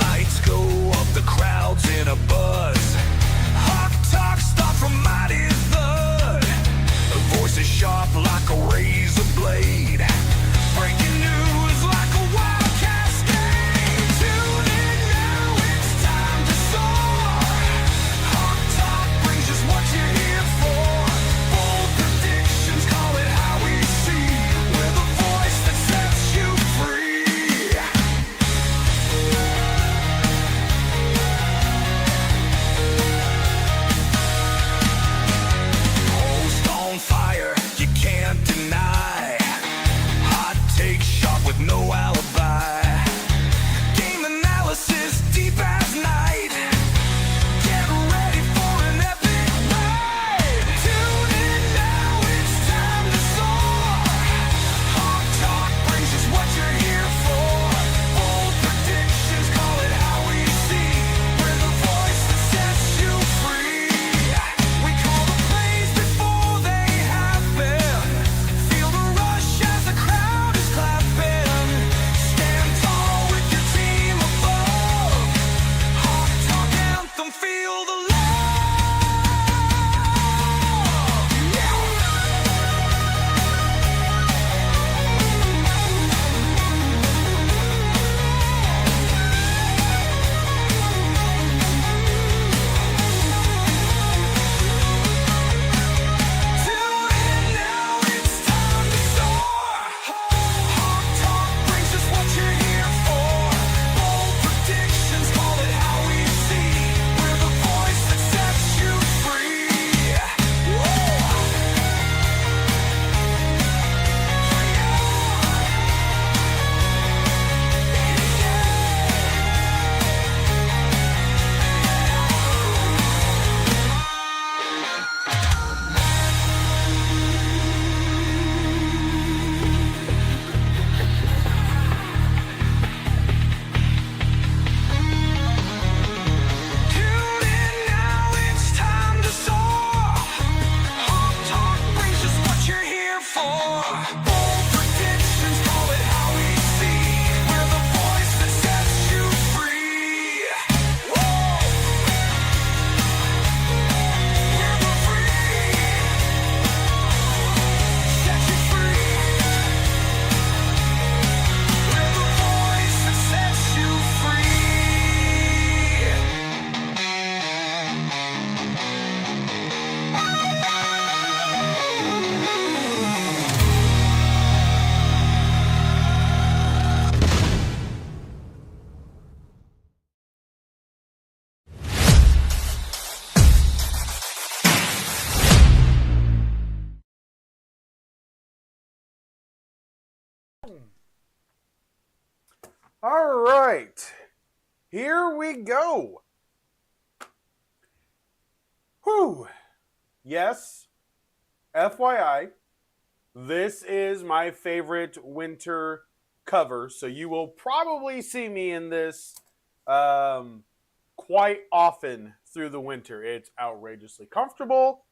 Lights go up, the crowd's in a buzz. Hawk talk start from mighty thud. Voices sharp like a razor blade. Breaking news like a wild cascade. Tune in now, it's time to soar. Hawk talk brings us what you're here for. Bold predictions, call it how we see. We're the voice that sets you free. Host on fire, you can't deny. Hot take sharp with no alibi. Game analysis deep as night. Get ready for an epic ride. Tune in now, it's time to soar. Hawk talk brings us what you're here for. Bold predictions, call it how we see. We're the voice that sets you free. We call the plays before they happen. Feel the rush as the crowd is clapping. Stand tall with your team above. Hawk talk anthem, feel the love. Tune in now, it's time to soar. Hawk talk brings us what you're here for. Bold predictions, call it how we see. We're the voice that sets you free. Tune in now, it's time to soar. Hawk talk brings us what you're here for. Bold predictions, call it how we see. We're the voice that sets you free. We're the free. Set you free. We're the voice that sets you free. All right, here we go. Whew. Yes, FYI, this is my favorite winter cover, so you will probably see me in this quite often through the winter. It's outrageously comfortable.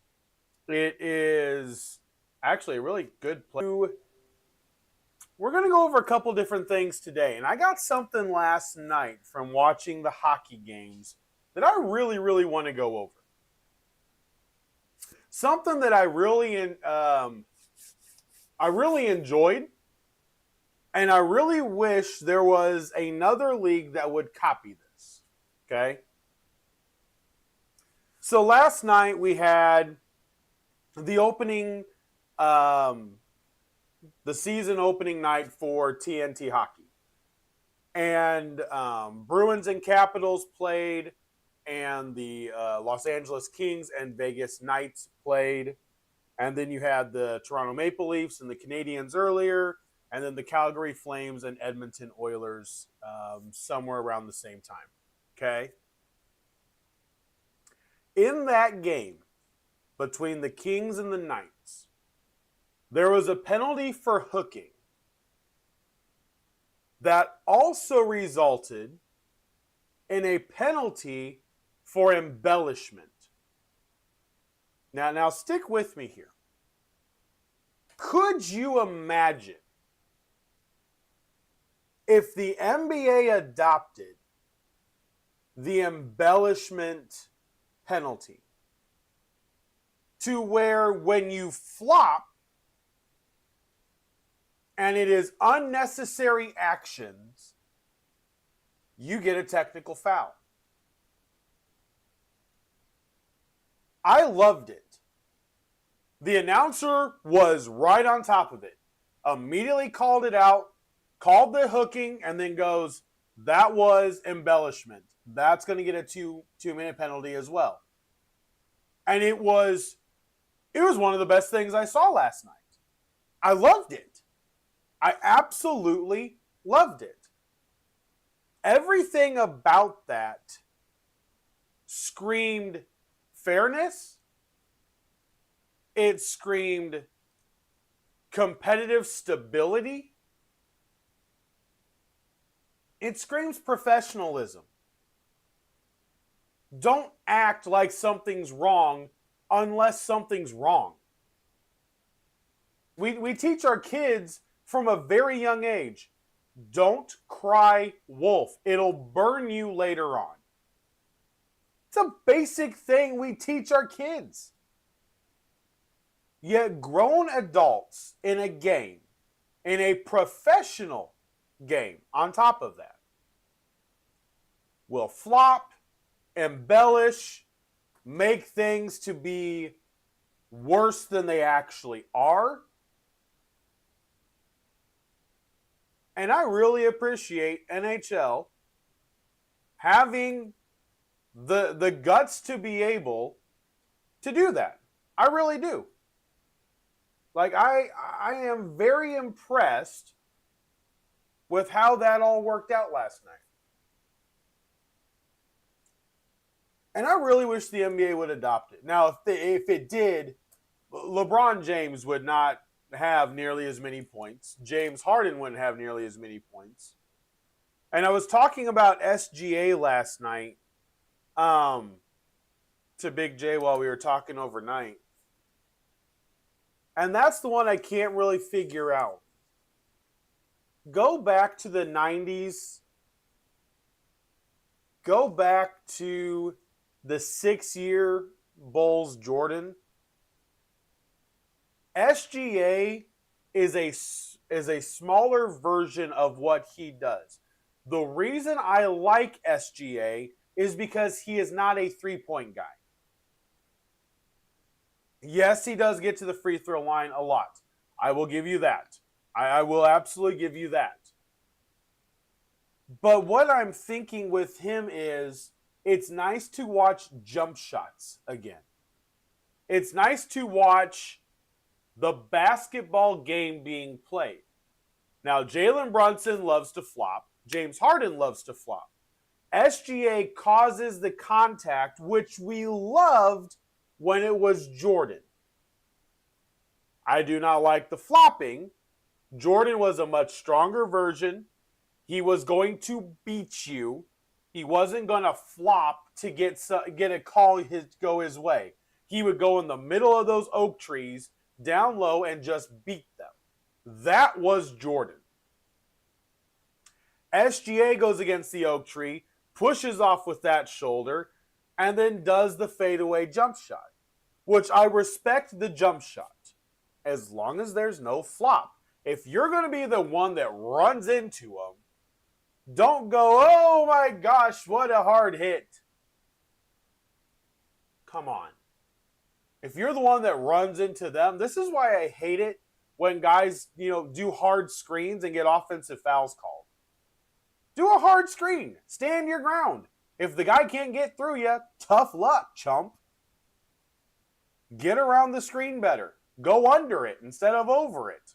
It is actually a really good play. We're going to go over a couple different things today, and I got something last night from watching the hockey games that I really, really want to go over. Something that I really enjoyed, and I really wish there was another league that would copy this. Okay? So last night we had the opening, the season opening night for TNT Hockey. And Bruins and Capitals played, and the Los Angeles Kings and Vegas Knights played. And then you had the Toronto Maple Leafs and the Canadiens earlier, and then the Calgary Flames and Edmonton Oilers somewhere around the same time. Okay? In that game between the Kings and the Knights, there was a penalty for hooking that also resulted in a penalty for embellishment. Now stick with me here. Could you imagine if the NBA adopted the embellishment penalty to where when you flop and it is unnecessary actions, you get a technical foul? I loved it. The announcer was right on top of it. Immediately called it out, called the hooking, and then goes, that was embellishment. That's going to get a two-minute penalty as well. And it was one of the best things I saw last night. I loved it. I absolutely loved it. Everything about that screamed fairness. It screamed competitive stability. It screams professionalism. Don't act like something's wrong unless something's wrong. We teach our kids from a very young age, don't cry wolf. It'll burn you later on. It's a basic thing we teach our kids. Yet grown adults in a game, in a professional game, on top of that, will flop, embellish, make things to be worse than they actually are. And I really appreciate NHL having the guts to be able to do that. I really do. Like, I am very impressed with how that all worked out last night. And I really wish the NBA would adopt it. Now, if it did, LeBron James would not have nearly as many points. James Harden wouldn't have nearly as many points. And I was talking about SGA last night to Big J while we were talking overnight. And that's the one I can't really figure out. Go back to the 90s. Go back to the 6-year Bulls Jordan. SGA is a smaller version of what he does. The reason I like SGA is because he is not a three-point guy. Yes, he does get to the free throw line a lot. I will give you that. I will absolutely give you that. But what I'm thinking with him is it's nice to watch jump shots again. It's nice to watch the basketball game being played. Now, Jalen Brunson loves to flop. James Harden loves to flop. SGA causes the contact, which we loved when it was Jordan. I do not like the flopping. Jordan was a much stronger version. He was going to beat you. He wasn't going to flop to get a call go his way. He would go in the middle of those oak trees, down low, and just beat them. That was Jordan. SGA goes against the oak tree, pushes off with that shoulder, and then does the fadeaway jump shot, which I respect the jump shot as long as there's no flop. If you're going to be the one that runs into him, don't go, oh my gosh, what a hard hit. Come on. If you're the one that runs into them, this is why I hate it when guys, do hard screens and get offensive fouls called. Do a hard screen. Stand your ground. If the guy can't get through you, tough luck, chump. Get around the screen better. Go under it instead of over it.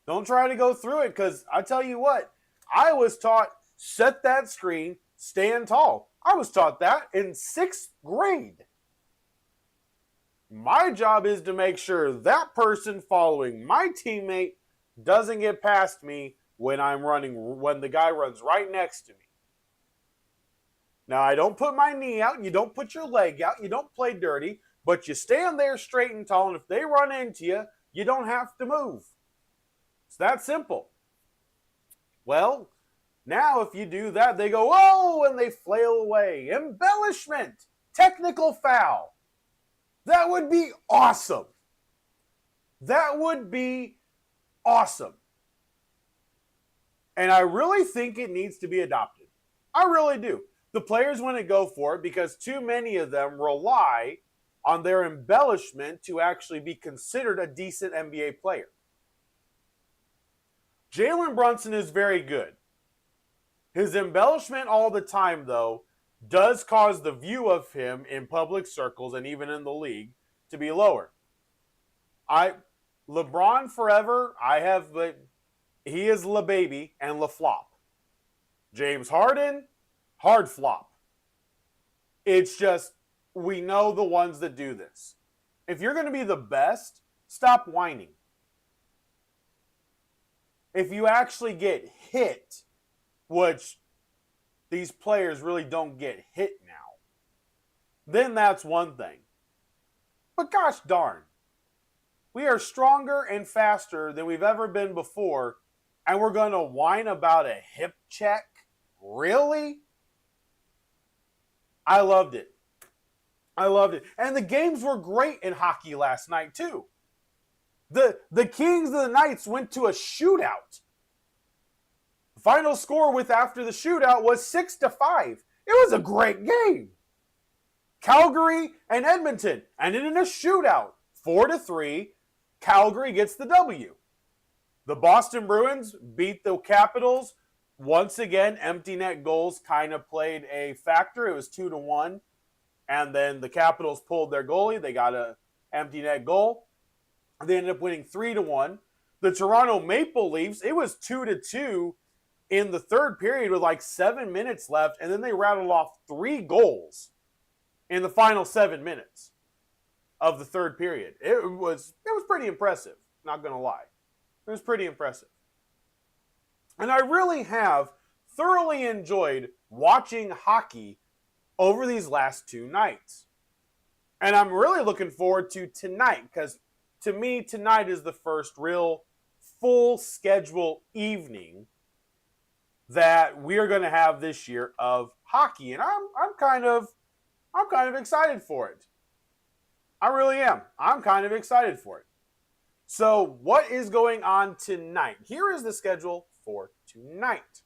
Don't try to go through it, because I tell you what, I was taught set that screen, stand tall. I was taught that in 6th grade. My job is to make sure that person following my teammate doesn't get past me when when the guy runs right next to me. Now, I don't put my knee out, you don't put your leg out, you don't play dirty, but you stand there straight and tall, and if they run into you, you don't have to move. It's that simple. Well, now if you do that, they go, oh, and they flail away. Embellishment, technical foul. That would be awesome. That would be awesome. And I really think it needs to be adopted. I really do. The players want to go for it because too many of them rely on their embellishment to actually be considered a decent NBA player. Jalen Brunson is very good. His embellishment all the time, though, does cause the view of him in public circles and even in the league to be lower. LeBron forever, he is LeBaby and LaFlop. James Harden, hard flop. It's just, we know the ones that do this. If you're going to be the best, stop whining. If you actually get hit, which these players really don't get hit now, then that's one thing. But gosh darn, we are stronger and faster than we've ever been before, and we're going to whine about a hip check? Really? I loved it. I loved it. And the games were great in hockey last night, too. The Kings and the Knights went to a shootout. The final score after the shootout was 6-5. It was a great game. Calgary and Edmonton ended in a shootout. 4-3. Calgary gets the W. The Boston Bruins beat the Capitals. Once again, empty net goals kind of played a factor. It was 2-1. And then the Capitals pulled their goalie. They got an empty net goal. They ended up winning 3-1. The Toronto Maple Leafs, it was 2-2 in the third period with like 7 minutes left. And then they rattled off 3 goals in the final 7 minutes of the third period. It was pretty impressive, not going to lie. It was pretty impressive. And I really have thoroughly enjoyed watching hockey over these last 2 nights. And I'm really looking forward to tonight because to me, tonight is the first real full schedule evening that we are going to have this year of hockey. And I'm kind of excited for it. I really am. I'm kind of excited for it. So what is going on tonight? Here is the schedule for tonight.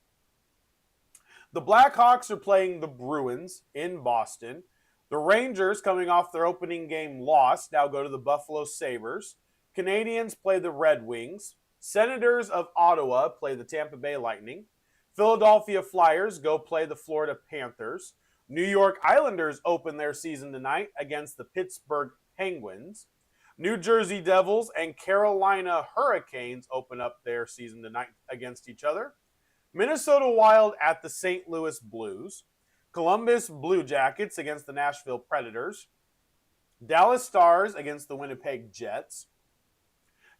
The Blackhawks are playing the Bruins in Boston. The Rangers, coming off their opening game loss, now go to the Buffalo Sabres. Canadians play the Red Wings. Senators of Ottawa play the Tampa Bay Lightning. Philadelphia Flyers go play the Florida Panthers. New York Islanders open their season tonight against the Pittsburgh Penguins. New Jersey Devils and Carolina Hurricanes open up their season tonight against each other. Minnesota Wild at the St. Louis Blues. Columbus Blue Jackets against the Nashville Predators. Dallas Stars against the Winnipeg Jets.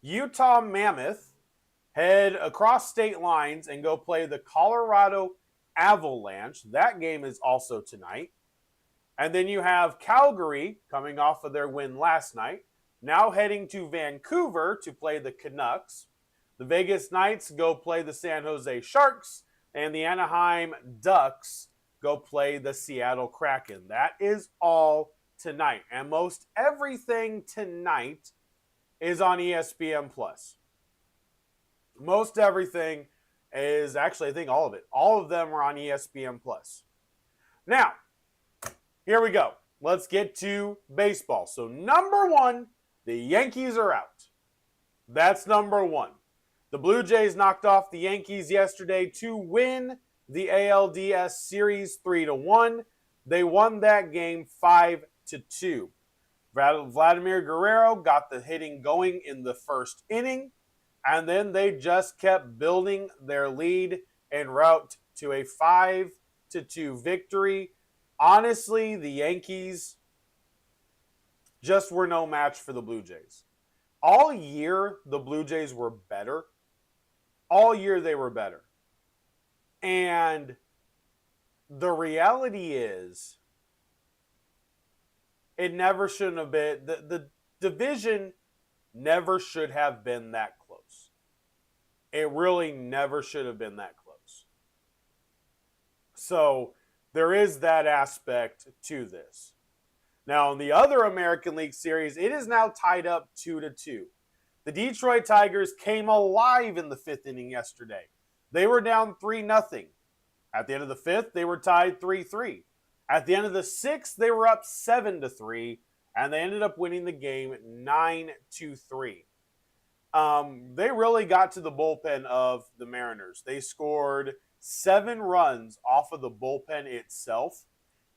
Utah Mammoth head across state lines and go play the Colorado Avalanche. That game is also tonight. And then you have Calgary coming off of their win last night, now heading to Vancouver to play the Canucks. The Vegas Knights go play the San Jose Sharks, and the Anaheim Ducks go play the Seattle Kraken. That is all tonight. And most everything tonight is on ESPN+. Most everything is actually, I think all of it. All of them are on ESPN+. Now, here we go. Let's get to baseball. So number 1, the Yankees are out. That's number 1. The Blue Jays knocked off the Yankees yesterday to win the ALDS Series 3-1. They won that game 5-2. Vladimir Guerrero got the hitting going in the first inning, and then they just kept building their lead en route to a 5-2 victory. Honestly, the Yankees just were no match for the Blue Jays. All year, the Blue Jays were better. All year, they were better. And the reality is, it never shouldn't have been. The division never should have been that close. It really never should have been that close. So there is that aspect to this. Now, in the other American League Series, it is now tied up 2-2. The Detroit Tigers came alive in the fifth inning yesterday. They were down 3-0. At the end of the fifth, they were tied 3-3. At the end of the sixth, they were up 7-3, and they ended up winning the game 9-3. They really got to the bullpen of the Mariners. They scored 7 runs off of the bullpen itself.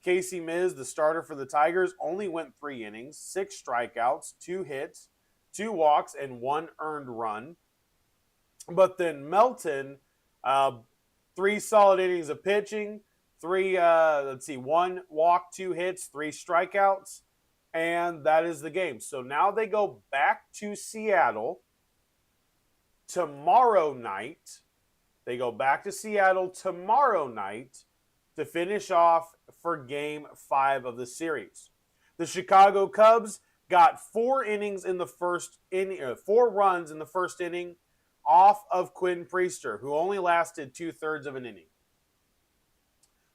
Casey Miz, the starter for the Tigers, only went 3 innings, 6 strikeouts, 2 hits, 2 walks, and 1 earned run. But then Melton, 3 solid innings of pitching, 1 walk, 2 hits, 3 strikeouts, and that is the game. So now they go back to Seattle tomorrow night. They go back to Seattle tomorrow night to finish off for Game 5 of the series. The Chicago Cubs got 4 innings in the first inning, 4 runs in the first inning off of Quinn Priester, who only lasted 2/3 of an inning.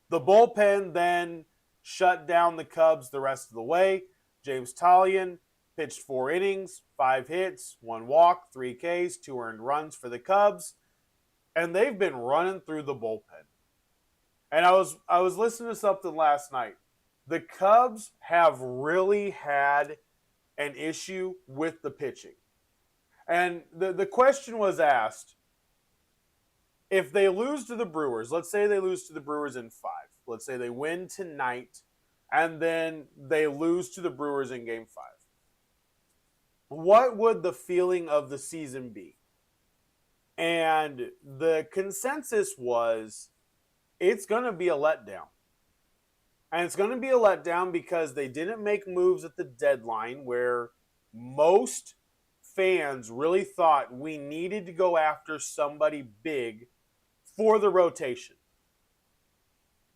The bullpen then shut down the Cubs the rest of the way. James Talion pitched 4 innings, 5 hits, 1 walk, 3 Ks, 2 earned runs for the Cubs, and they've been running through the bullpen. And I was listening to something last night. The Cubs have really had an issue with the pitching. And the question was asked, if they lose to the Brewers, let's say they lose to the Brewers in 5. Let's say they win tonight, and then they lose to the Brewers in Game 5. What would the feeling of the season be? And the consensus was, it's going to be a letdown. And it's going to be a letdown because they didn't make moves at the deadline where most fans really thought we needed to go after somebody big for the rotation.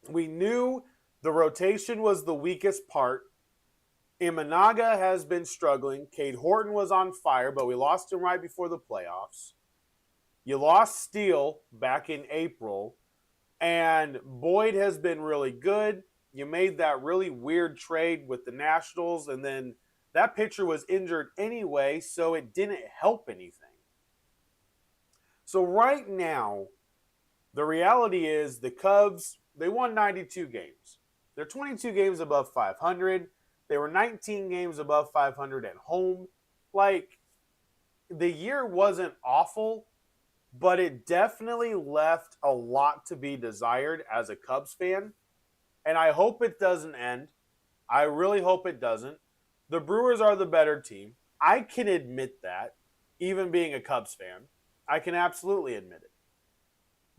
We knew the rotation was the weakest part. Imanaga has been struggling. Cade Horton was on fire, but we lost him right before the playoffs. You lost Steele back in April. And Boyd has been really good. You made that really weird trade with the Nationals, and then that pitcher was injured anyway, so it didn't help anything. So right now, the reality is the Cubs, they won 92 games. They're 22 games above 500. They were 19 games above 500 at home. Like, the year wasn't awful, but it definitely left a lot to be desired as a Cubs fan. And I hope it doesn't end. I really hope it doesn't. The Brewers are the better team. I can admit that, even being a Cubs fan. I can absolutely admit it.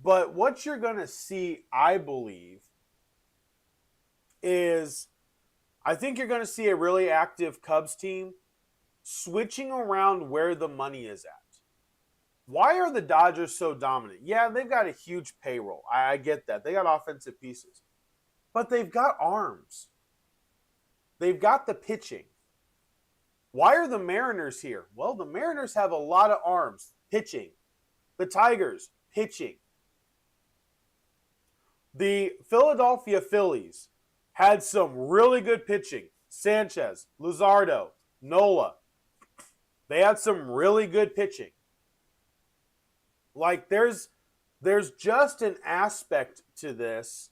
But what you're going to see, I believe, is I think you're going to see a really active Cubs team switching around where the money is at. Why are the Dodgers so dominant? Yeah, they've got a huge payroll. I get that. They got offensive pieces. But they've got arms. They've got the pitching. Why are the Mariners here? Well, the Mariners have a lot of arms, pitching. The Tigers, pitching. The Philadelphia Phillies had some really good pitching. Sanchez, Luzardo, Nola. They had some really good pitching. Like, there's just an aspect to this.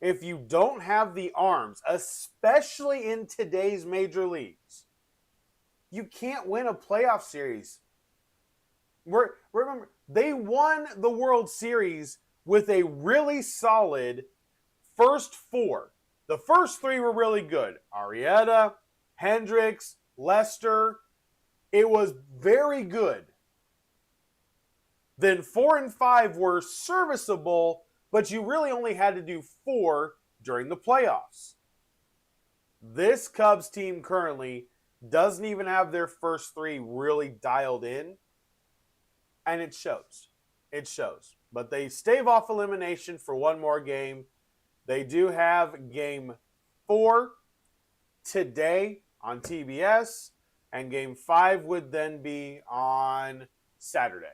If you don't have the arms, especially in today's major leagues, you can't win a playoff series. Remember, they won the World Series with a really solid first 4. The first 3 were really good. Arrieta, Hendricks, Lester. It was very good. Then 4 and 5 were serviceable, but you really only had to do 4 during the playoffs. This Cubs team currently doesn't even have their first three really dialed in, and it shows. It shows. But they stave off elimination for one more game. They do have game 4 today on TBS, and game 5 would then be on Saturday.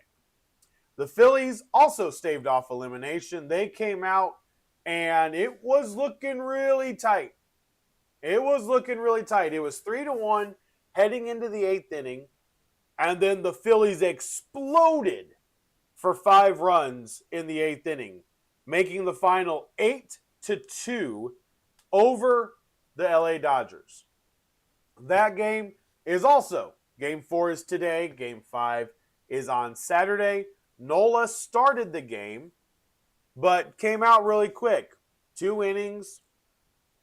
The Phillies also staved off elimination. They came out and it was looking really tight. It was 3-1 heading into the 8th inning, and then the Phillies exploded for 5 runs in the 8th inning, making the final 8-2 over the LA Dodgers. That game is also, game 4 is today, game 5 is on Saturday. Nola started the game, but came out really quick. 2 innings,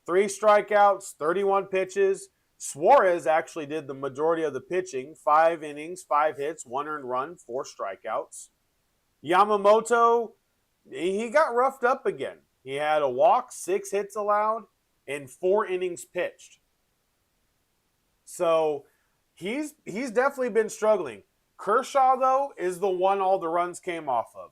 3 strikeouts, 31 pitches. Suarez actually did the majority of the pitching. 5 innings, 5 hits, 1 earned run, 4 strikeouts. Yamamoto, he got roughed up again. He had a walk, 6 hits allowed, and 4 innings pitched. So he's definitely been struggling. Kershaw, though, is the one all the runs came off of.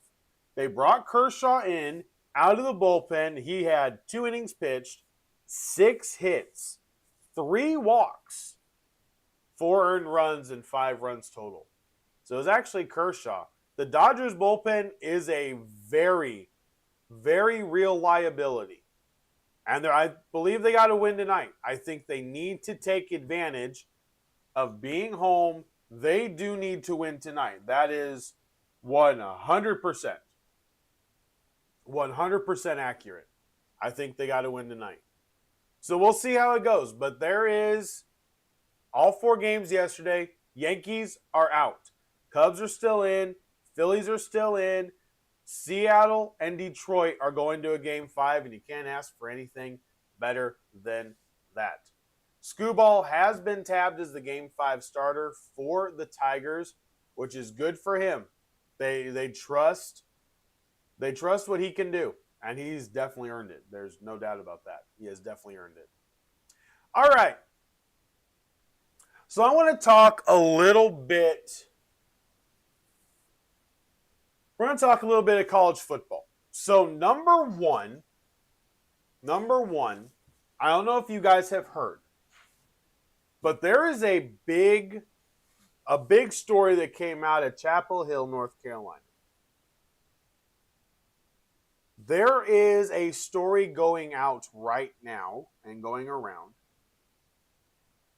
They brought Kershaw in out of the bullpen. He had 2 innings pitched, 6 hits, 3 walks, 4 earned runs, and 5 runs total. So it was actually Kershaw. The Dodgers bullpen is a very, very real liability. And I believe they got to win tonight. I think they need to take advantage of being home. They do need to win tonight. That is 100%. 100% accurate. I think they got to win tonight. So we'll see how it goes. But there is all 4 games yesterday. Yankees are out. Cubs are still in. Phillies are still in. Seattle and Detroit are going to a game 5, and you can't ask for anything better than that. Skubal has been tabbed as the game 5 starter for the Tigers, which is good for him. They trust what he can do, and he's definitely earned it. There's no doubt about that. He has definitely earned it. All right. So I want to talk a little bit. We're going to talk a little bit of college football. So number one, I don't know if you guys have heard, but there is a big story that came out at Chapel Hill, North Carolina. There is a story going out right now and going around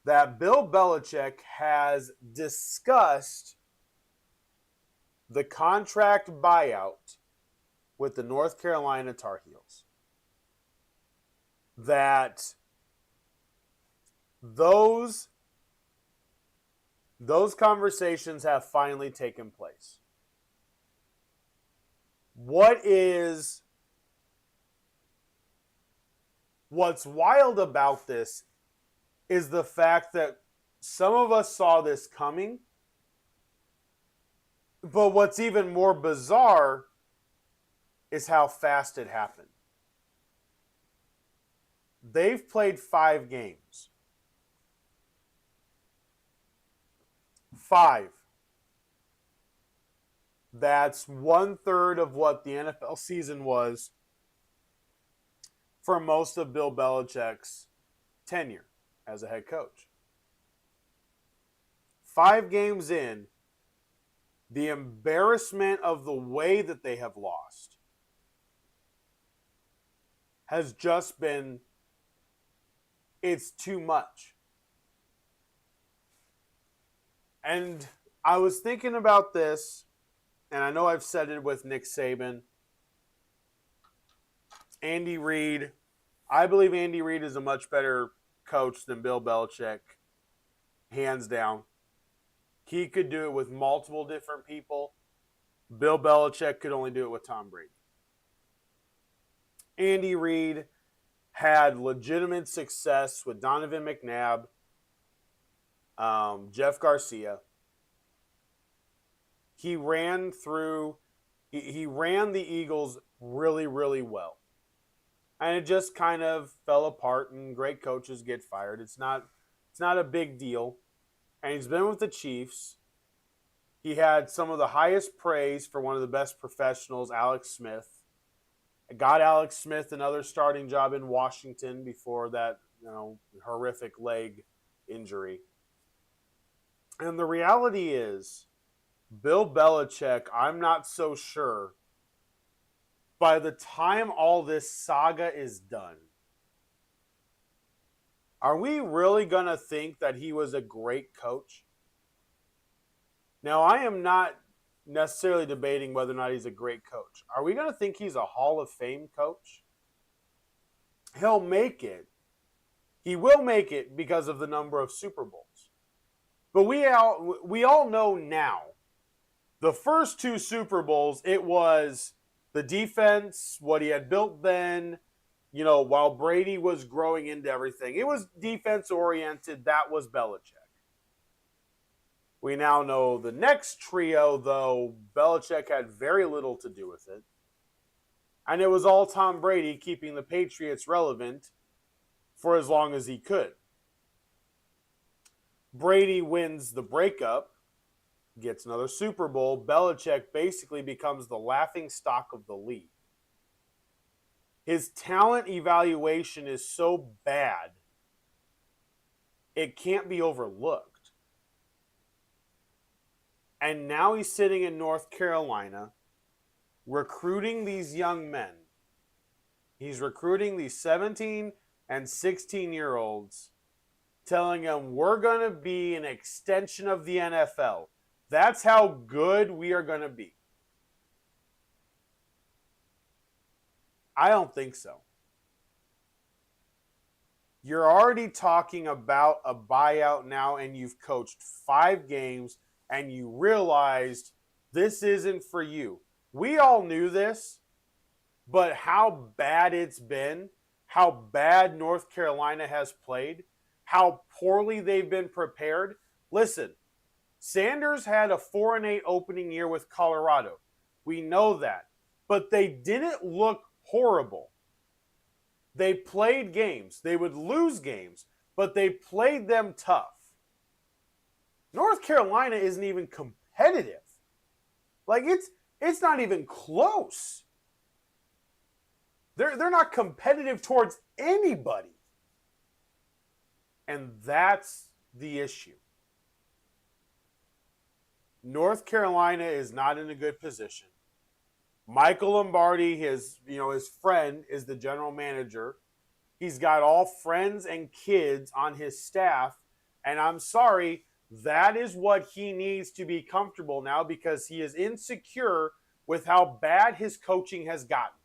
that Bill Belichick has discussed the contract buyout with the North Carolina Tar Heels. That those conversations have finally taken place. What's wild about this is the fact that some of us saw this coming, but what's even more bizarre is how fast it happened. They've played 5 games. 5. That's 1/3 of what the NFL season was for most of Bill Belichick's tenure as a head coach. 5 games in, the embarrassment of the way that they have lost has just been, it's too much. And I was thinking about this, and I know I've said it with Nick Saban, Andy Reid. I believe Andy Reid is a much better coach than Bill Belichick, hands down. He could do it with multiple different people. Bill Belichick could only do it with Tom Brady. Andy Reid had legitimate success with Donovan McNabb, Jeff Garcia. He ran the Eagles really, really well. And it just kind of fell apart, and great coaches get fired. It's not It's not a big deal. And he's been with the Chiefs. He had some of the highest praise for one of the best professionals, Alex Smith. I got Alex Smith another starting job in Washington before that, horrific leg injury. And the reality is, Bill Belichick, I'm not so sure, by the time all this saga is done, are we really going to think that he was a great coach? Now, I am not necessarily debating whether or not he's a great coach. Are we going to think he's a Hall of Fame coach? He'll make it. He will make it because of the number of Super Bowls. But we all know now, the first 2 Super Bowls, it was the defense, what he had built then, while Brady was growing into everything. It was defense-oriented. That was Belichick. We now know the next trio, though, Belichick had very little to do with it. And it was all Tom Brady keeping the Patriots relevant for as long as he could. Brady wins the breakup, gets another Super Bowl. Belichick basically becomes the laughingstock of the league. His talent evaluation is so bad, it can't be overlooked. And now he's sitting in North Carolina, recruiting these young men. He's recruiting these 17 and 16-year-olds, telling them we're going to be an extension of the NFL. That's how good we are going to be. I don't think so. You're already talking about a buyout now, and you've coached 5 games, and you realized this isn't for you. We all knew this, but how bad it's been, how bad North Carolina has played, how poorly they've been prepared. Listen, Sanders had a 4-8 opening year with Colorado. We know that. But they didn't look horrible. They played games. They would lose games, but they played them tough. North Carolina isn't even competitive. Like, it's not even close. They're not competitive towards anybody. And that's the issue. North Carolina is not in a good position. Michael Lombardi, his friend, is the general manager. He's got all friends and kids on his staff. And I'm sorry, that is what he needs to be comfortable now, because he is insecure with how bad his coaching has gotten.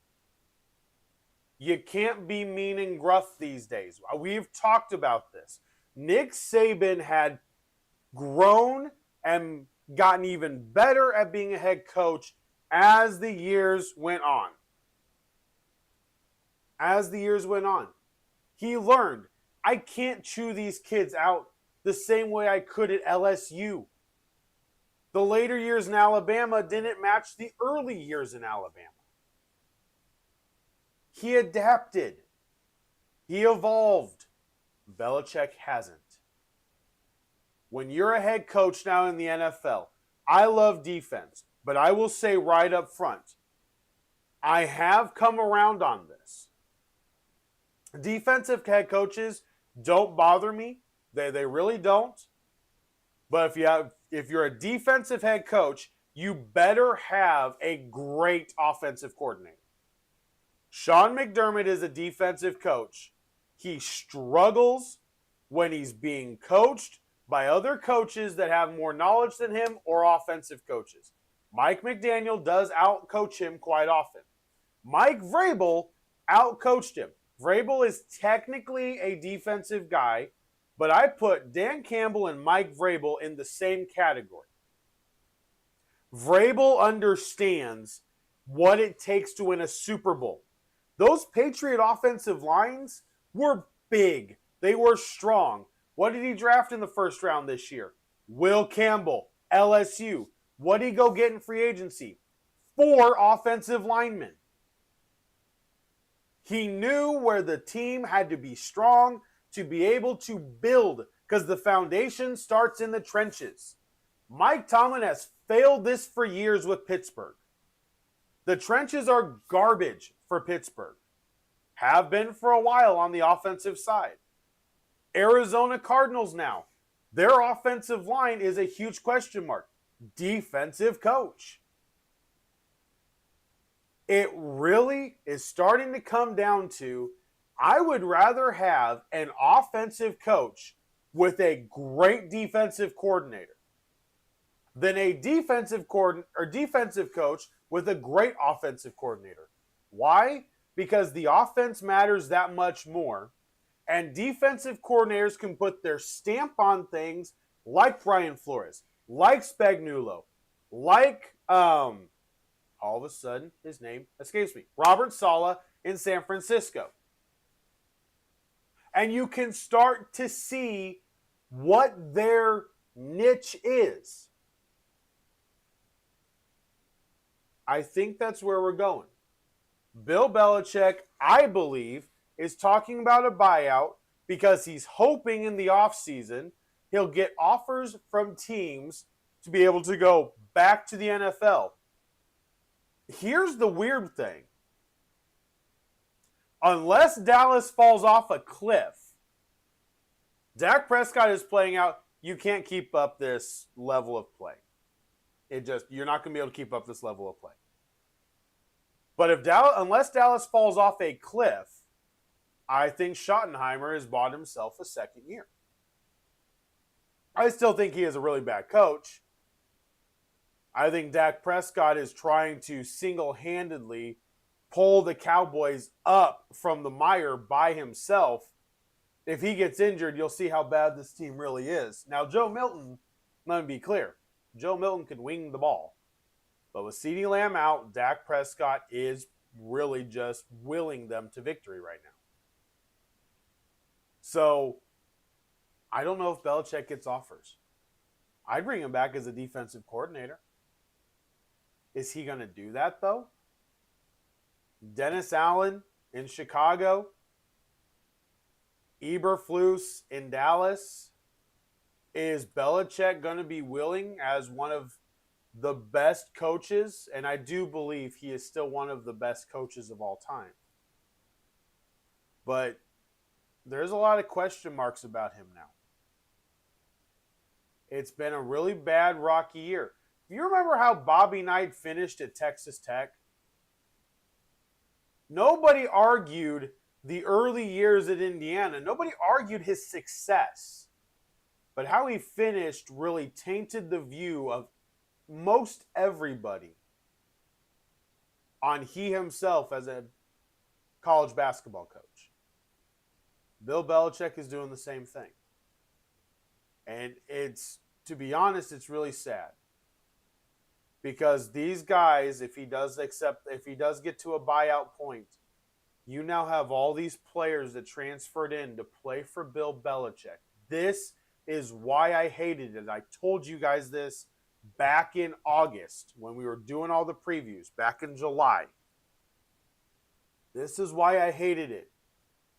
You can't be mean and gruff these days. We've talked about this. Nick Saban had grown and gotten even better at being a head coach as the years went on. As the years went on, he learned, I can't chew these kids out the same way I could at LSU. The later years in Alabama didn't match the early years in Alabama. He adapted. He evolved. Belichick hasn't. When you're a head coach now in the NFL, I love defense, but I will say right up front, I have come around on this. Defensive head coaches don't bother me. They really don't. But if you're a defensive head coach, you better have a great offensive coordinator. Sean McDermott is a defensive coach. He struggles when he's being coached by other coaches that have more knowledge than him or offensive coaches. Mike McDaniel does outcoach him quite often. Mike Vrabel outcoached him. Vrabel is technically a defensive guy, but I put Dan Campbell and Mike Vrabel in the same category. Vrabel understands what it takes to win a Super Bowl. Those Patriot offensive lines were big. They were strong. What did he draft in the first round this year? Will Campbell, LSU. What did he go get in free agency? 4 offensive linemen. He knew where the team had to be strong to be able to build because the foundation starts in the trenches. Mike Tomlin has failed this for years with Pittsburgh. The trenches are garbage for Pittsburgh. Have been for a while on the offensive side. Arizona Cardinals now. Their offensive line is a huge question mark. Defensive coach. It really is starting to come down to, I would rather have an offensive coach with a great defensive coordinator than a defensive coach with a great offensive coordinator. Why? Because the offense matters that much more, and defensive coordinators can put their stamp on things like Brian Flores, like Spagnuolo, like all of a sudden his name escapes me, Robert Saleh in San Francisco. And you can start to see what their niche is. I think that's where we're going. Bill Belichick, I believe, is talking about a buyout because he's hoping in the offseason he'll get offers from teams to be able to go back to the NFL. Here's the weird thing. Unless Dallas falls off a cliff, Dak Prescott is playing out, you can't keep up this level of play. You're not going to be able to keep up this level of play. But unless Dallas falls off a cliff, I think Schottenheimer has bought himself a second year. I still think he is a really bad coach. I think Dak Prescott is trying to single-handedly pull the Cowboys up from the mire by himself. If he gets injured, you'll see how bad this team really is. Now, Joe Milton, let me be clear, Joe Milton can wing the ball. But with CeeDee Lamb out, Dak Prescott is really just willing them to victory right now. So, I don't know if Belichick gets offers. I'd bring him back as a defensive coordinator. Is he going to do that, though? Dennis Allen in Chicago. Eberflus in Dallas. Is Belichick going to be willing as one of the best coaches? And I do believe he is still one of the best coaches of all time. But there's a lot of question marks about him now. It's been a really bad, rocky year. Do you remember how Bobby Knight finished at Texas Tech? Nobody argued the early years at Indiana. Nobody argued his success. But how he finished really tainted the view of most everybody on he himself as a college basketball coach. Bill Belichick is doing the same thing. And to be honest, it's really sad. Because these guys, if he does get to a buyout point, you now have all these players that transferred in to play for Bill Belichick. This is why I hated it. I told you guys this back in August when we were doing all the previews, back in July. This is why I hated it.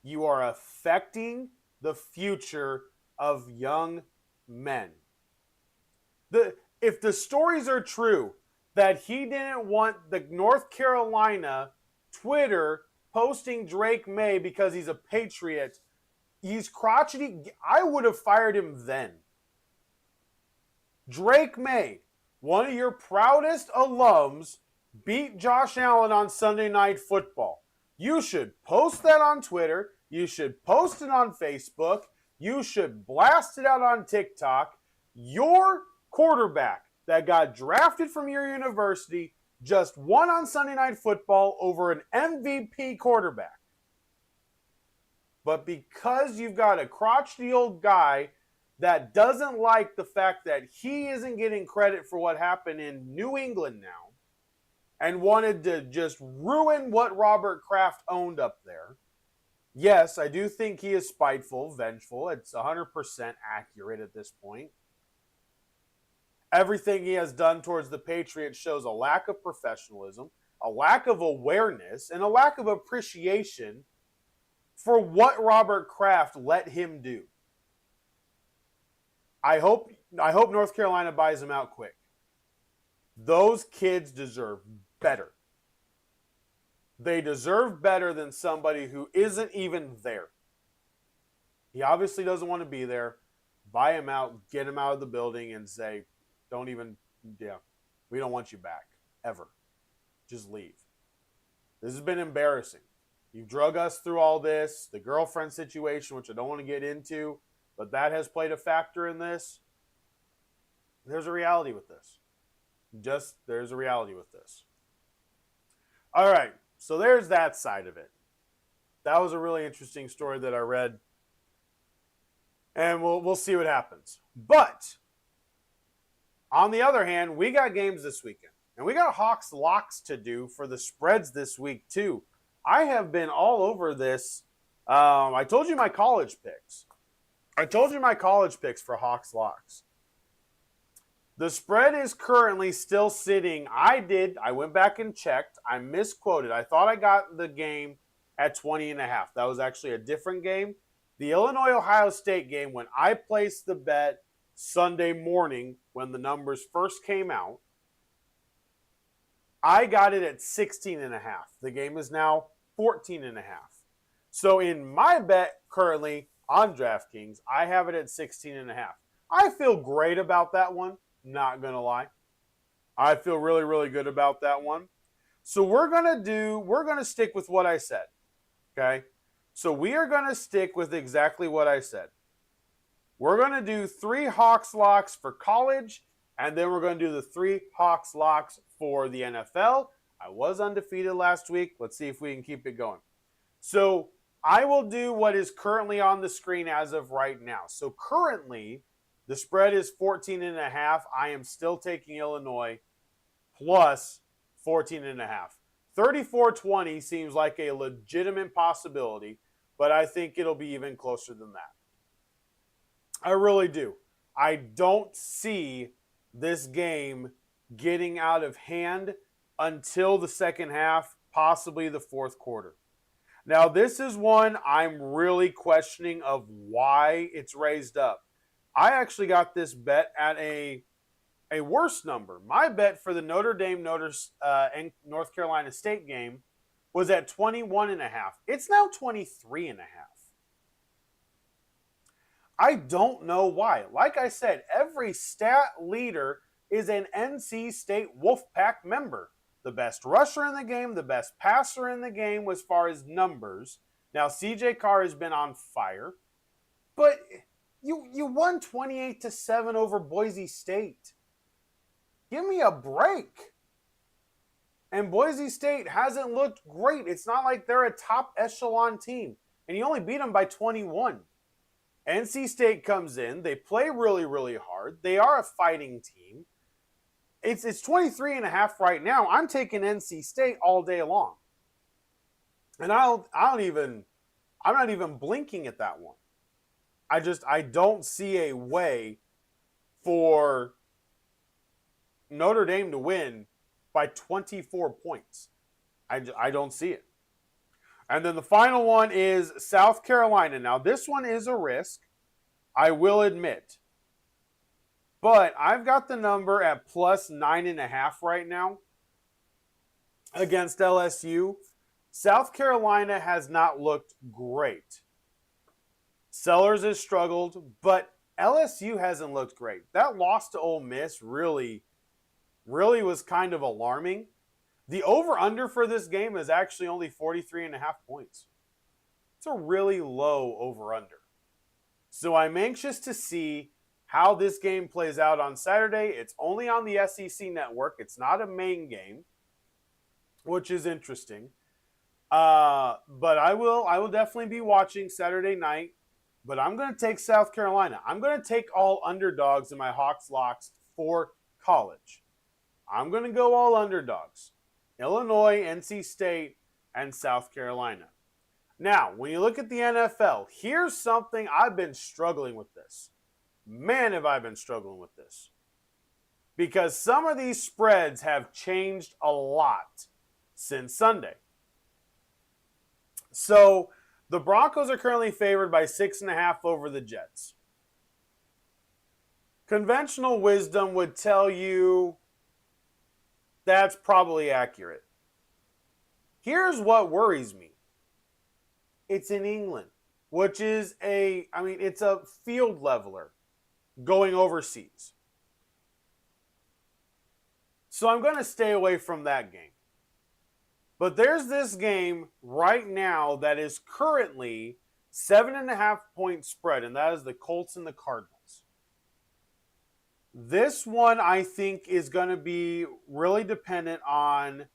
You are affecting the future of young men. If the stories are true that he didn't want the North Carolina Twitter posting Drake May because he's a Patriot, he's crotchety, I would have fired him then. Drake May, one of your proudest alums, beat Josh Allen on Sunday Night Football. You should post that on Twitter. You should post it on Facebook. You should blast it out on TikTok. Your quarterback that got drafted from your university just won on Sunday Night Football over an MVP quarterback. But because you've got a crotchety old guy that doesn't like the fact that he isn't getting credit for what happened in New England now and wanted to just ruin what Robert Kraft owned up there. Yes, I do think he is spiteful, vengeful. It's 100% accurate at this point. Everything he has done towards the Patriots shows a lack of professionalism, a lack of awareness, and a lack of appreciation for what Robert Kraft let him do. I hope North Carolina buys him out quick. Those kids deserve better. They deserve better than somebody who isn't even there. He obviously doesn't want to be there. Buy him out, get him out of the building, and say, we don't want you back, ever. Just leave. This has been embarrassing. You've drug us through all this, the girlfriend situation, which I don't want to get into, but that has played a factor in this. There's a reality with this. There's a reality with this. All right, so there's that side of it. That was a really interesting story that I read, and we'll see what happens. But on the other hand, we got games this weekend, and we got Hawks locks to do for the spreads this week too. I have been all over this. I told you my college picks. For Hawks locks. The spread is currently still sitting. I went back and checked. I misquoted. I thought I got the game at 20.5. That was actually a different game. The Illinois-Ohio State game, when I placed the bet Sunday morning when the numbers first came out, I got it at 16.5. The game is now 14.5. So in my bet currently on DraftKings, I have it at 16.5. I feel great about that one. Not going to lie. I feel really, really good about that one. So we're going to stick with what I said. Okay? So we are going to stick with exactly what I said. We're going to do 3 Hawks locks for college, and then we're going to do the 3 Hawks locks for the NFL. I was undefeated last week. Let's see if we can keep it going. So I will do what is currently on the screen as of right now. So currently, the spread is 14.5. I am still taking Illinois plus 14.5. 34-20 seems like a legitimate possibility, but I think it'll be even closer than that. I really do. I don't see this game getting out of hand until the second half, possibly the fourth quarter. Now, this is one I'm really questioning of why it's raised up. I actually got this bet at a worse number. My bet for the Notre Dame and North Carolina State game was at 21.5. It's now 23.5. I don't know why. Like I said, every stat leader is an NC State Wolfpack member. The best rusher in the game, the best passer in the game as far as numbers. Now, CJ Carr has been on fire, but you won 28-7 over Boise State. Give me a break. And Boise State hasn't looked great. It's not like they're a top echelon team. And you only beat them by 21. NC State comes in. They play really, really hard. They are a fighting team. It's 23.5 right now. I'm taking NC State all day long. And I'm not even blinking at that one. I don't see a way for Notre Dame to win by 24 points. I don't see it. And then the final one is South Carolina. Now, this one is a risk, I will admit. But I've got the number at plus 9.5 right now against LSU. South Carolina has not looked great. Sellers has struggled, but LSU hasn't looked great. That loss to Ole Miss really was kind of alarming. The over-under for this game is actually only 43.5 points. It's a really low over-under. So I'm anxious to see how this game plays out on Saturday. It's only on the SEC network. It's not a main game, which is interesting. But I will definitely be watching Saturday night. But I'm going to take South Carolina. I'm going to take all underdogs in my Hawks locks for college. I'm going to go all underdogs. Illinois, NC State, and South Carolina. Now, when you look at the NFL, here's something I've been struggling with this. Man, have I been struggling with this. Because some of these spreads have changed a lot since Sunday. So, the Broncos are currently favored by 6.5 over the Jets. Conventional wisdom would tell you that's probably accurate. Here's what worries me. It's in England, which is it's a field leveler going overseas. So I'm going to stay away from that game. But there's this game right now that is currently 7.5-point spread, and that is the Colts and the Cardinals. This one, I think, is going to be really dependent on.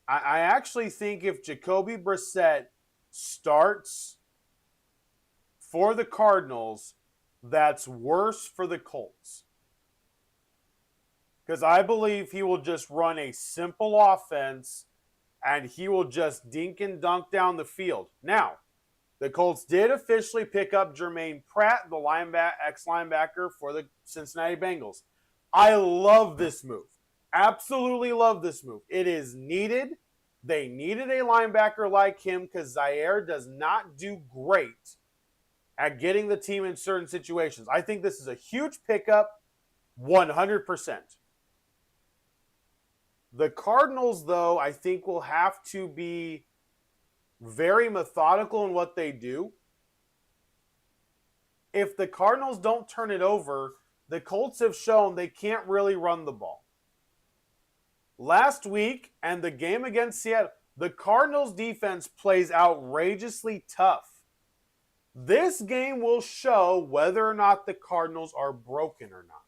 I actually think if Jacoby Brissett starts for the Cardinals, that's worse for the Colts. Because I believe he will just run a simple offense and he will just dink and dunk down the field. Now, the Colts did officially pick up Jermaine Pratt, the ex-linebacker for the Cincinnati Bengals. I love this move. Absolutely love this move. It is needed. They needed a linebacker like him because Zaire does not do great at getting the team in certain situations. I think this is a huge pickup, 100%. The Cardinals, though, I think will have to be very methodical in what they do. If the Cardinals don't turn it over, the Colts have shown they can't really run the ball. Last week and the game against Seattle, the Cardinals defense plays outrageously tough. This game will show whether or not the Cardinals are broken or not.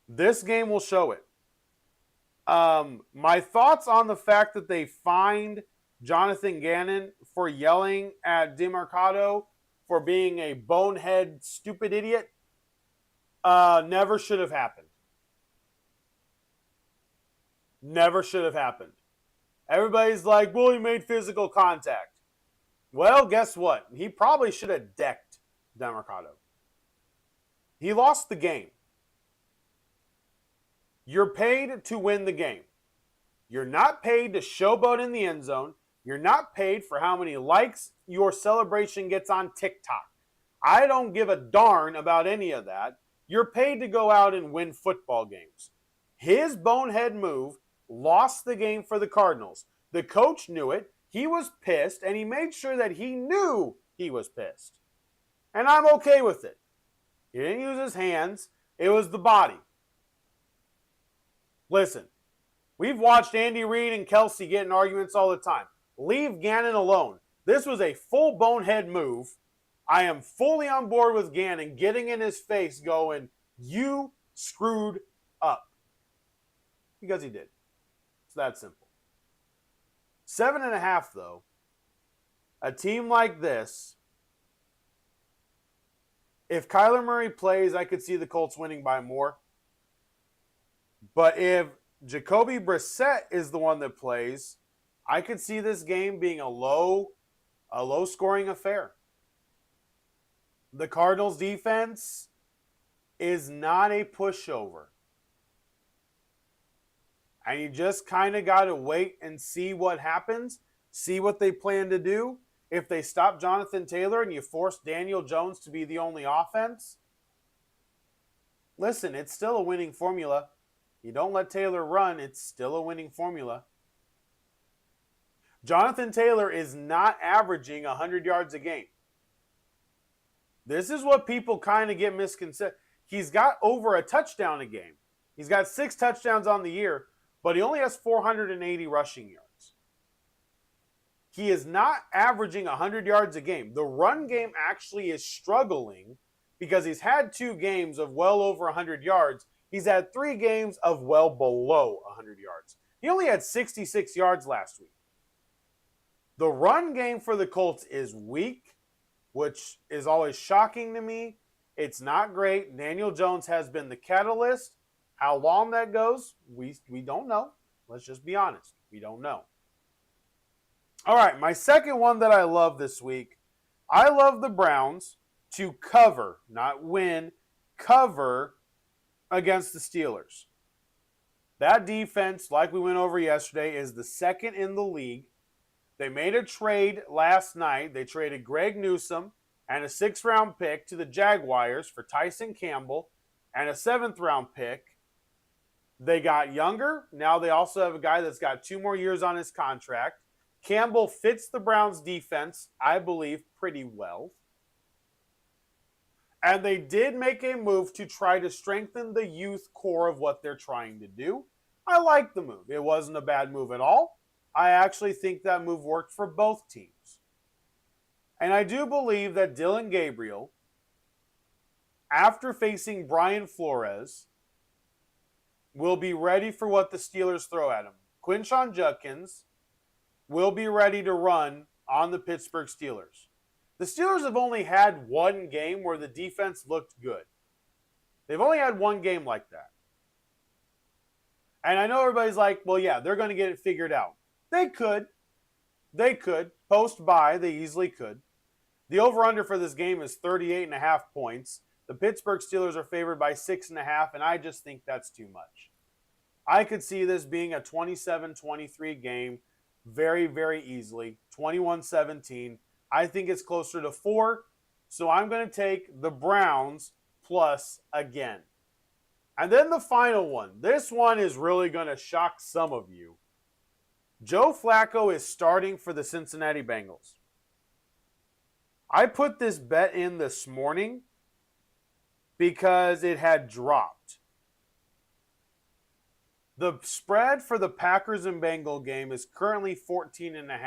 This game will show it. My thoughts on the fact that they fined Jonathan Gannon for yelling at DeMarcado for being a bonehead, stupid idiot, never should have happened. Never should have happened. Everybody's like, well, he made physical contact. Well, guess what? He probably should have decked DeMarcado. He lost the game. You're paid to win the game. You're not paid to showboat in the end zone. You're not paid for how many likes your celebration gets on TikTok. I don't give a darn about any of that. You're paid to go out and win football games. His bonehead move lost the game for the Cardinals. The coach knew it. He was pissed, and he made sure that he knew he was pissed. And I'm okay with it. He didn't use his hands. It was the body. Listen, we've watched Andy Reid and Kelsey get in arguments all the time. Leave Gannon alone. This was a full bonehead move. I am fully on board with Gannon getting in his face going, you screwed up. Because he did. It's that simple. 7.5, though. A team like this, if Kyler Murray plays, I could see the Colts winning by more. But if Jacoby Brissett is the one that plays, I could see this game being a low-scoring affair. The Cardinals' defense is not a pushover. And you just kind of got to wait and see what happens, see what they plan to do. If they stop Jonathan Taylor and you force Daniel Jones to be the only offense, listen, it's still a winning formula. You don't let Taylor run, it's still a winning formula. Jonathan Taylor is not averaging 100 yards a game. This is what people kind of get misconceived. He's got over a touchdown a game. He's got 6 touchdowns on the year, but he only has 480 rushing yards. He is not averaging 100 yards a game. The run game actually is struggling because he's had 2 games of well over 100 yards. He's had 3 games of well below 100 yards. He only had 66 yards last week. The run game for the Colts is weak, which is always shocking to me. It's not great. Daniel Jones has been the catalyst. How long that goes, we don't know. Let's just be honest. We don't know. All right, my second one that I love this week, I love the Browns to cover, not win, cover against the Steelers. That defense, like we went over yesterday, is the second in the league. They made a trade last night. They traded Greg Newsome and a 6th-round pick to the Jaguars for Tyson Campbell and a 7th-round pick. They got younger. Now they also have a guy that's got 2 more years on his contract. Campbell fits the Browns defense, I believe, pretty well. And they did make a move to try to strengthen the youth core of what they're trying to do. I like the move. It wasn't a bad move at all. I actually think that move worked for both teams. And I do believe that Dillon Gabriel, after facing Brian Flores, will be ready for what the Steelers throw at him. Quinshon Judkins will be ready to run on the Pittsburgh Steelers. The Steelers have only had one game where the defense looked good. They've only had one game like that. And I know everybody's like, well, yeah, they're going to get it figured out. They could. They could. Post-bye, they easily could. The over-under for this game is 38.5 points. The Pittsburgh Steelers are favored by 6.5, and I just think that's too much. I could see this being a 27-23 game very, very easily. 21-17. I think it's closer to 4, so I'm going to take the Browns plus again. And then the final one. This one is really going to shock some of you. Joe Flacco is starting for the Cincinnati Bengals. I put this bet in this morning because it had dropped. The spread for the Packers and Bengal game is currently 14.5.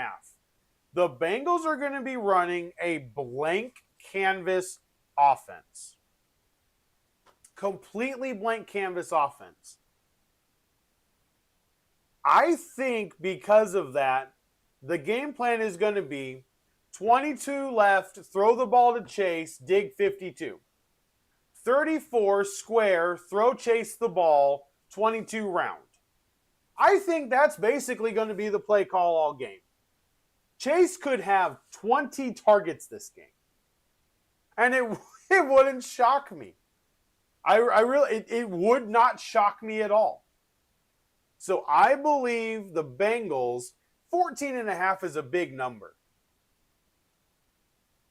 The Bengals are going to be running a blank canvas offense. Completely blank canvas offense. I think because of that, the game plan is going to be 22 left, throw the ball to Chase, dig 52. 34 square, throw Chase the ball, 22 round. I think that's basically going to be the play call all game. Chase could have 20 targets this game. And it wouldn't shock me. It would not shock me at all. So I believe the Bengals, 14.5 is a big number.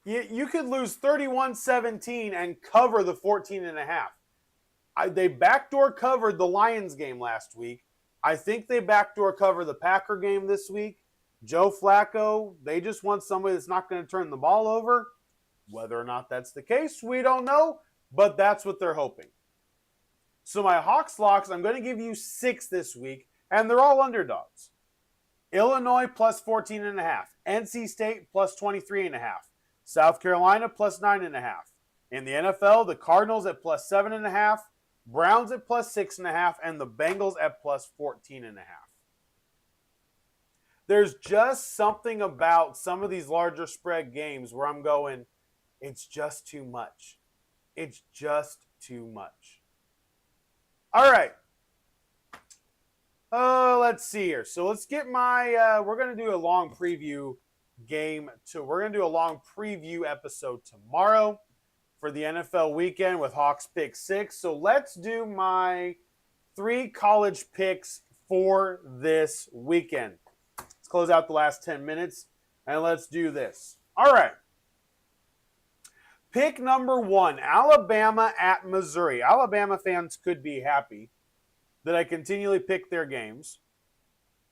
You could lose 31-17 and cover the 14.5. They backdoor covered the Lions game last week. I think they backdoor cover the Packer game this week. Joe Flacco, they just want somebody that's not going to turn the ball over. Whether or not that's the case, we don't know, but that's what they're hoping. So my Hawks locks, I'm going to give you 6 this week, and they're all underdogs. Illinois plus 14.5. NC State plus 23.5. South Carolina plus 9.5. In the NFL, the Cardinals at plus 7.5. Browns at plus 6.5. And the Bengals at plus 14.5. There's just something about some of these larger spread games where I'm going, it's just too much. It's just too much. All right. Let's see here. So let's get my, we're going to do a long preview game. We're going to do a long preview episode tomorrow for the NFL weekend with Hawks Pick 6. So let's do my 3 college picks for this weekend. Let's close out the last 10 minutes and let's do this. All right. Pick number 1, Alabama at Missouri. Alabama fans could be happy that I continually pick their games.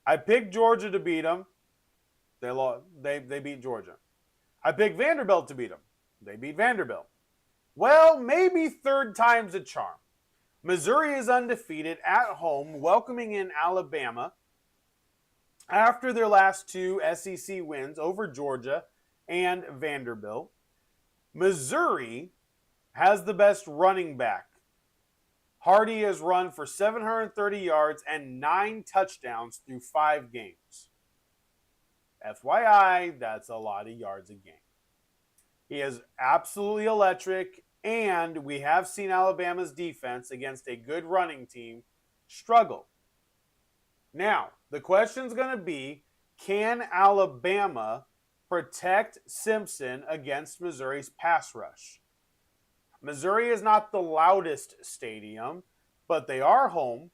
I picked Georgia to beat them. They beat Georgia. I picked Vanderbilt to beat them. They beat Vanderbilt. Well, maybe third time's a charm. Missouri is undefeated at home, welcoming in Alabama after their last 2 SEC wins over Georgia and Vanderbilt. Missouri has the best running back. Hardy has run for 730 yards and 9 touchdowns through 5 games. FYI, that's a lot of yards a game. He is absolutely electric, and we have seen Alabama's defense against a good running team struggle. Now, the question's going to be, can Alabama protect Simpson against Missouri's pass rush? Missouri is not the loudest stadium, but they are home.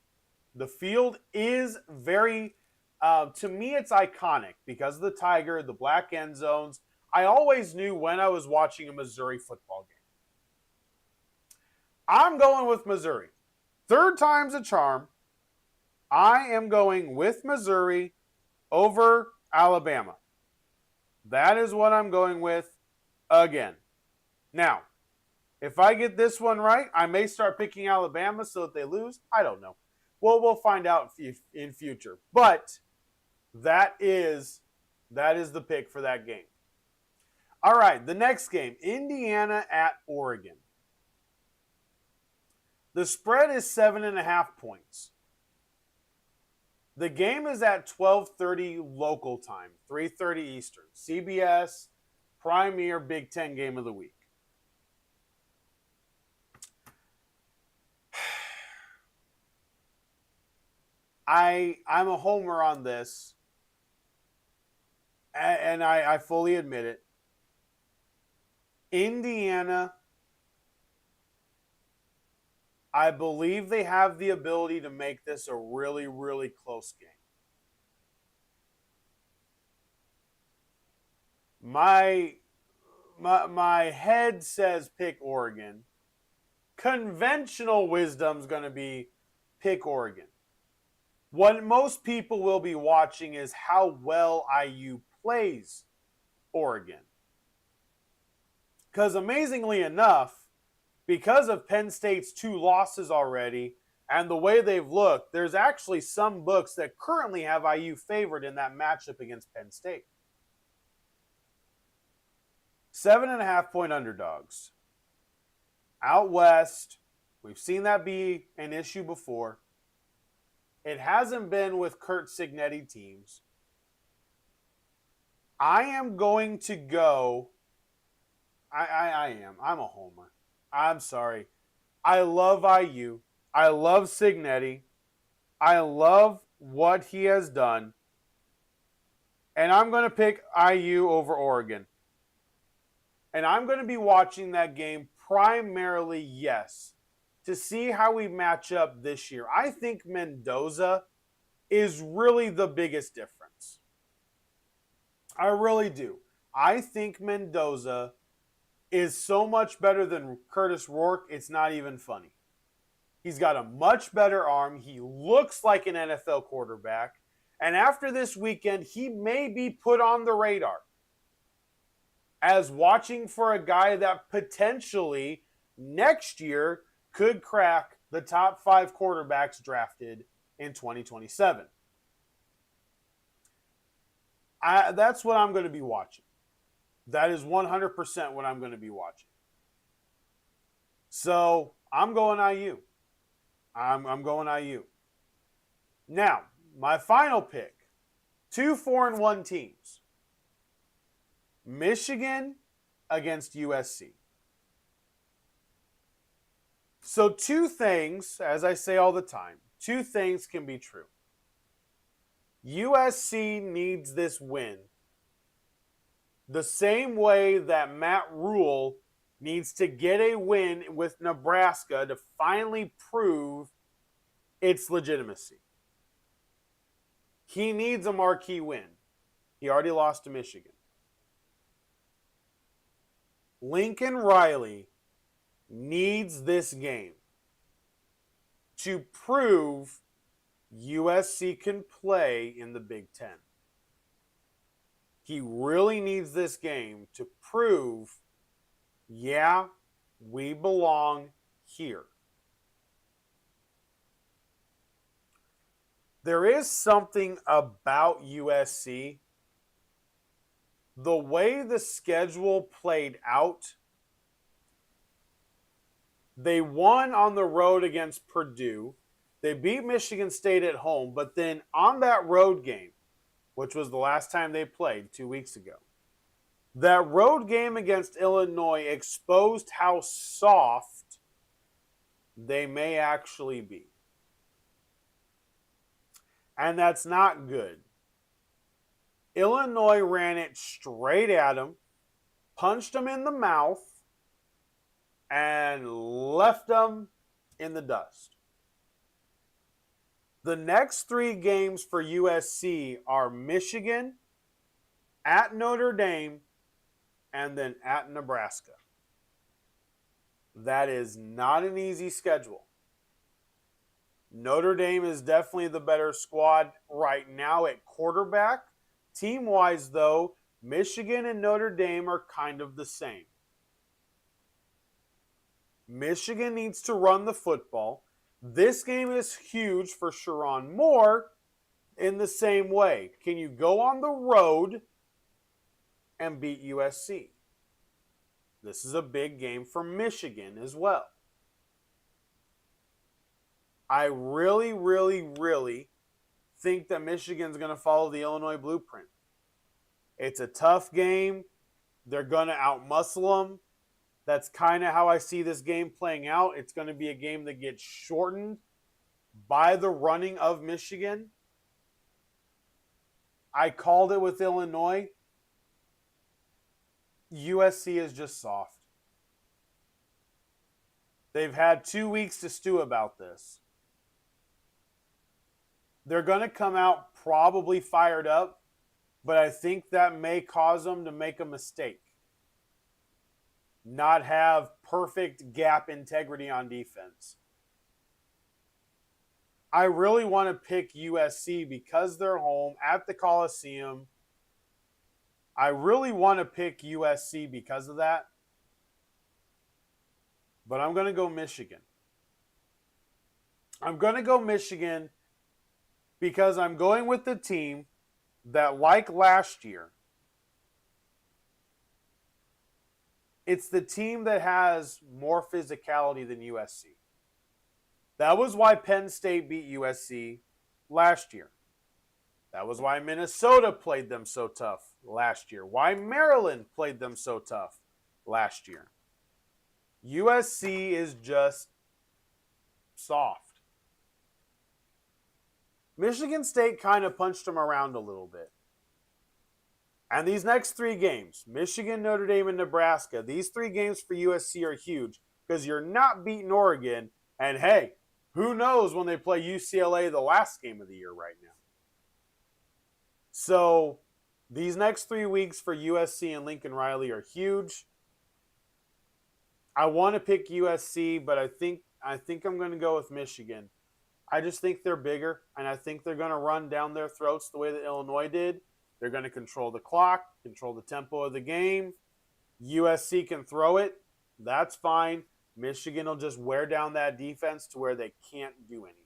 The field is very, to me, it's iconic because of the Tiger, the black end zones. I always knew when I was watching a Missouri football game. I'm going with Missouri. Third time's a charm. I am going with Missouri over Alabama. That is what I'm going with again. Now, if I get this one right, I may start picking Alabama so that they lose. I don't know. Well, we'll find out in future. But that is the pick for that game. All right, the next game, Indiana at Oregon. The spread is 7.5 points. The game is at 12:30 local time, 3:30 Eastern. CBS, Premier Big Ten game of the week. I'm a homer on this, and I fully admit it. Indiana, I believe they have the ability to make this a really, really close game. My head says pick Oregon. Conventional wisdom's going to be pick Oregon. What most people will be watching is how well IU plays Oregon. Because amazingly enough, because of Penn State's 2 losses already and the way they've looked, there's actually some books that currently have IU favored in that matchup against Penn State. 7.5 point underdogs. Out west, we've seen that be an issue before. It hasn't been with Curt Cignetti teams. I am going to go. I am. I'm a homer. I'm sorry. I love IU. I love Cignetti. I love what he has done. And I'm going to pick IU over Oregon. And I'm going to be watching that game primarily, yes, to see how we match up this year. I think Mendoza is really the biggest difference. I really do. I think Mendoza is so much better than Curtis Rourke, it's not even funny. He's got a much better arm. He looks like an NFL quarterback. And after this weekend, he may be put on the radar as watching for a guy that potentially next year could crack the top 5 quarterbacks drafted in 2027. That's what I'm going to be watching. That is 100% what I'm going to be watching. So I'm going IU. I'm going IU. Now, my final pick, 2 4-1 teams. Michigan against USC. So 2 things, as I say all the time, 2 things can be true. USC needs this win the same way that Matt Rule needs to get a win with Nebraska to finally prove its legitimacy. He needs a marquee win. He already lost to Michigan. Lincoln Riley needs this game to prove USC can play in the Big Ten. He really needs this game to prove, yeah, we belong here. There is something about USC. The way the schedule played out, they won on the road against Purdue. They beat Michigan State at home, but then on that road game, which was the last time they played 2 weeks ago, that road game against Illinois exposed how soft they may actually be. And that's not good. Illinois ran it straight at them, punched them in the mouth, and left them in the dust. The next 3 games for USC are Michigan, at Notre Dame, and then at Nebraska. That is not an easy schedule. Notre Dame is definitely the better squad right now at quarterback. Team-wise, though, Michigan and Notre Dame are kind of the same. Michigan needs to run the football. This game is huge for Sherrone Moore in the same way. Can you go on the road and beat USC? This is a big game for Michigan as well. I really, really, really think that Michigan's going to follow the Illinois blueprint. It's a tough game. They're going to outmuscle them. That's kind of how I see this game playing out. It's going to be a game that gets shortened by the running of Michigan. I called it with Illinois. USC is just soft. They've had 2 weeks to stew about this. They're going to come out probably fired up, but I think that may cause them to make a mistake. Not have perfect gap integrity on defense. I really want to pick USC because they're home at the Coliseum. I really want to pick USC because of that. But I'm going to go Michigan. I'm going to go Michigan because I'm going with the team that, like last year, it's the team that has more physicality than USC. That was why Penn State beat USC last year. That was why Minnesota played them so tough last year. Why Maryland played them so tough last year. USC is just soft. Michigan State kind of punched them around a little bit. And these next 3 games, Michigan, Notre Dame, and Nebraska, these 3 games for USC are huge because you're not beating Oregon. And hey, who knows when they play UCLA the last game of the year right now. So these next 3 weeks for USC and Lincoln Riley are huge. I want to pick USC, but I think I'm going to go with Michigan. I just think they're bigger, and I think they're going to run down their throats the way that Illinois did. They're going to control the clock, control the tempo of the game. USC can throw it. That's fine. Michigan will just wear down that defense to where they can't do anything.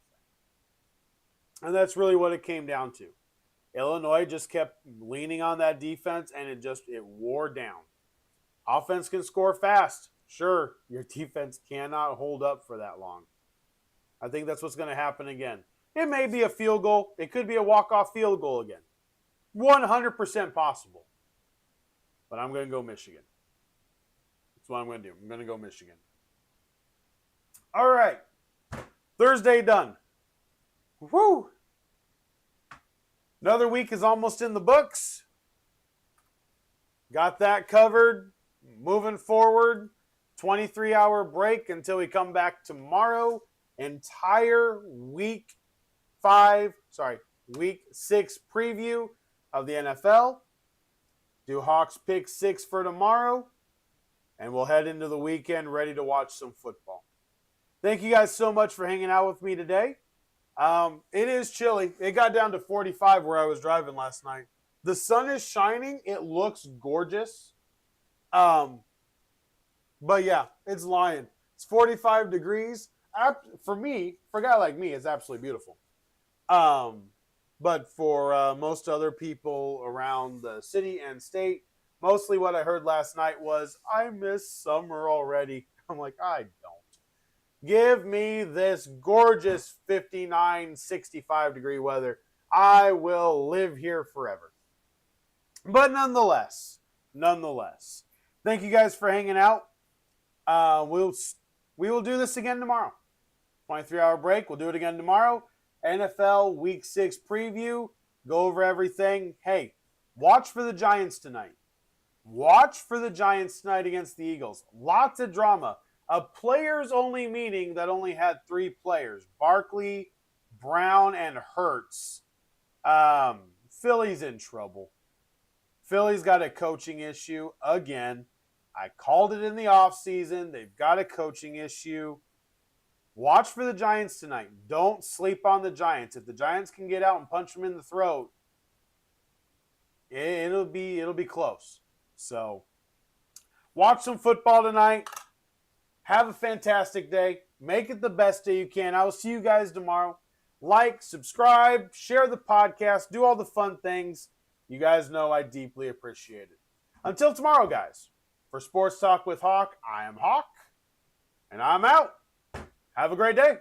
And that's really what it came down to. Illinois just kept leaning on that defense, and it wore down. Offense can score fast. Sure, your defense cannot hold up for that long. I think that's what's going to happen again. It may be a field goal. It could be a walk-off field goal again. 100% possible. But I'm going to go Michigan. That's what I'm going to do. I'm going to go Michigan. All right. Thursday done. Woo! Another week is almost in the books. Got that covered. Moving forward. 23-hour break until we come back tomorrow. Entire week 6 preview of the NFL. Do Hawks pick 6 for tomorrow. And we'll head into the weekend ready to watch some football. Thank you guys so much for hanging out with me today. It is chilly. It got down to 45 where I was driving last night. The sun is shining. It looks gorgeous. But yeah, it's lying. It's 45 degrees. For me, for a guy like me, it's absolutely beautiful. But for most other people around the city and state, mostly what I heard last night was, I miss summer already. I'm like, I don't. Give me this gorgeous 59, 65 degree weather. I will live here forever. But nonetheless, thank you guys for hanging out. We will do this again tomorrow. 23-hour break. We'll do it again tomorrow. NFL Week 6 preview. Go over everything. Hey, watch for the Giants tonight. Watch for the Giants tonight against the Eagles. Lots of drama. A players-only meeting that only had 3 players. Barkley, Brown, and Hurts. Philly's in trouble. Philly's got a coaching issue again. I called it in the offseason. They've got a coaching issue. Watch for the Giants tonight. Don't sleep on the Giants. If the Giants can get out and punch them in the throat, it'll be close. So, watch some football tonight. Have a fantastic day. Make it the best day you can. I will see you guys tomorrow. Like, subscribe, share the podcast, do all the fun things. You guys know I deeply appreciate it. Until tomorrow, guys. For Sports Talk with Hawk, I am Hawk, and I'm out. Have a great day.